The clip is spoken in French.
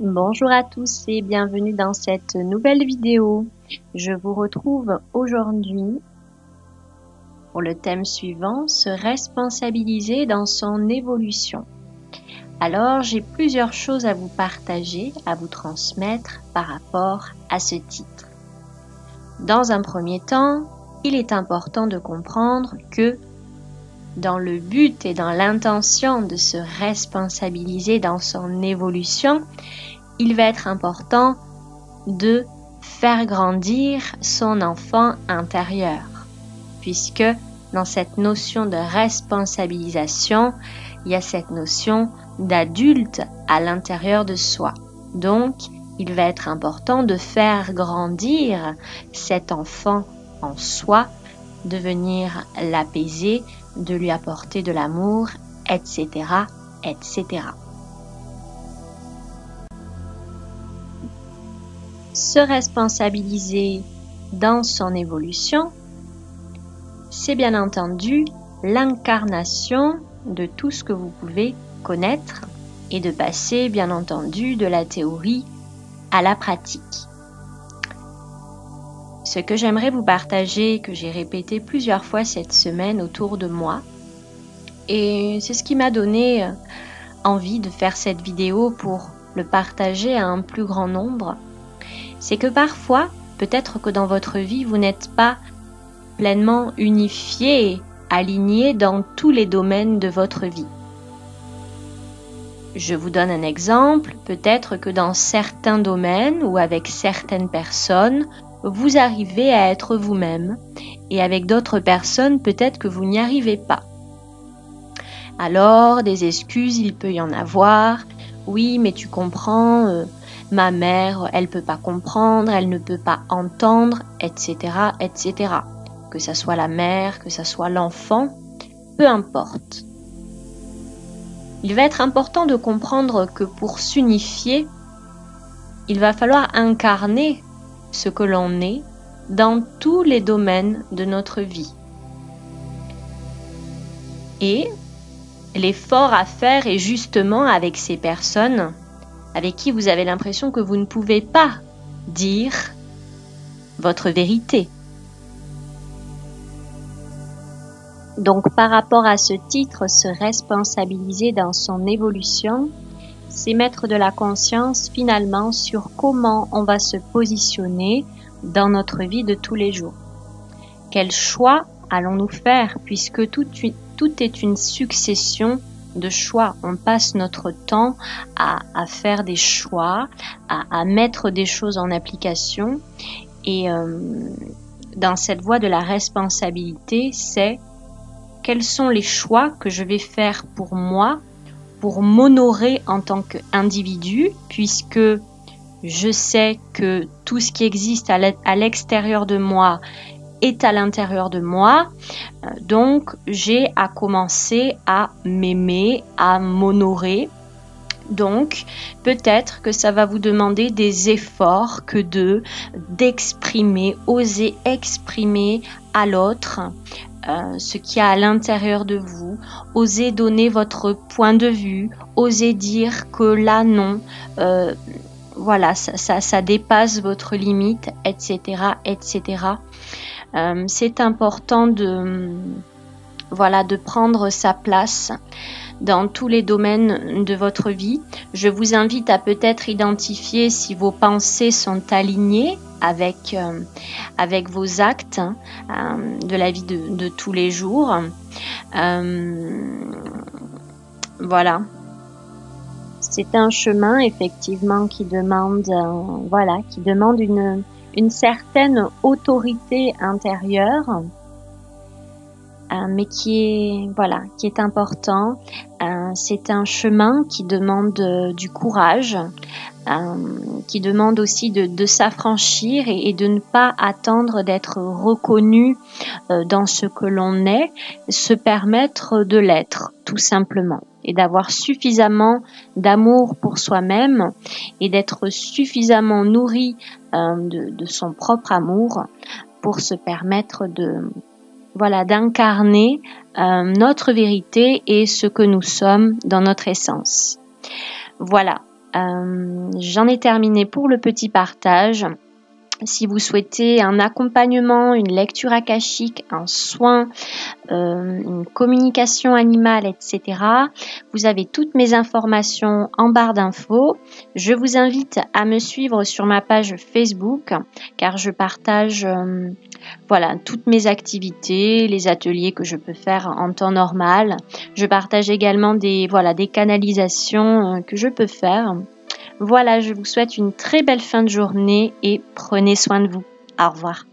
Bonjour à tous et bienvenue dans cette nouvelle vidéo. Je vous retrouve aujourd'hui pour le thème suivant, se responsabiliser dans son évolution. Alors, j'ai plusieurs choses à vous partager, à vous transmettre par rapport à ce titre. Dans un premier temps, il est important de comprendre que dans le but et dans l'intention de se responsabiliser dans son évolution, il va être important de faire grandir son enfant intérieur, puisque dans cette notion de responsabilisation, il y a cette notion d'adulte à l'intérieur de soi. Donc, il va être important de faire grandir cet enfant en soi, de venir l'apaiser, de lui apporter de l'amour, etc., etc. Se responsabiliser dans son évolution, c'est bien entendu l'incarnation de tout ce que vous pouvez connaître et de passer bien entendu de la théorie à la pratique. Ce que j'aimerais vous partager, que j'ai répété plusieurs fois cette semaine autour de moi, et c'est ce qui m'a donné envie de faire cette vidéo pour le partager à un plus grand nombre, c'est que parfois, peut-être que dans votre vie, vous n'êtes pas pleinement unifié et aligné dans tous les domaines de votre vie. Je vous donne un exemple, peut-être que dans certains domaines ou avec certaines personnes, vous arrivez à être vous-même et avec d'autres personnes, peut-être que vous n'y arrivez pas. Alors, des excuses, il peut y en avoir. Oui, mais tu comprends, ma mère, elle peut pas comprendre, elle ne peut pas entendre, etc., etc. Que ça soit la mère, que ça soit l'enfant, peu importe. Il va être important de comprendre que pour s'unifier, il va falloir incarner ce que l'on est dans tous les domaines de notre vie. Et l'effort à faire est justement avec ces personnes avec qui vous avez l'impression que vous ne pouvez pas dire votre vérité. Donc par rapport à ce titre, se responsabiliser dans son évolution, c'est mettre de la conscience finalement sur comment on va se positionner dans notre vie de tous les jours. Quel choix allons-nous faire puisque tout est une succession de choix. On passe notre temps à faire des choix, à mettre des choses en application et dans cette voie de la responsabilité, c'est quels sont les choix que je vais faire pour moi, pour m'honorer en tant qu'individu, puisque je sais que tout ce qui existe à l'extérieur de moi est à l'intérieur de moi. Donc, j'ai à commencer à m'aimer, à m'honorer. Donc, peut-être que ça va vous demander des efforts que d'exprimer, oser exprimer à l'autre ce qu'il y a à l'intérieur de vous, osez donner votre point de vue, osez dire que là non, voilà, ça dépasse votre limite, etc., etc. C'est important de prendre sa place dans tous les domaines de votre vie. Je vous invite à peut-être identifier si vos pensées sont alignées avec vos actes de la vie de tous les jours. Voilà. C'est un chemin effectivement qui demande une certaine autorité intérieure. Mais qui est important. C'est un chemin qui demande du courage, qui demande aussi de s'affranchir et de ne pas attendre d'être reconnu dans ce que l'on est, se permettre de l'être, tout simplement, et d'avoir suffisamment d'amour pour soi-même et d'être suffisamment nourri de son propre amour pour se permettre d'incarner notre vérité et ce que nous sommes dans notre essence. Voilà. J'en ai terminé pour le petit partage. Si vous souhaitez un accompagnement, une lecture akashique, un soin, une communication animale, etc., vous avez toutes mes informations en barre d'infos. Je vous invite à me suivre sur ma page Facebook car je partage toutes mes activités, les ateliers que je peux faire en temps normal. Je partage également des canalisations que je peux faire. Voilà, je vous souhaite une très belle fin de journée et prenez soin de vous. Au revoir.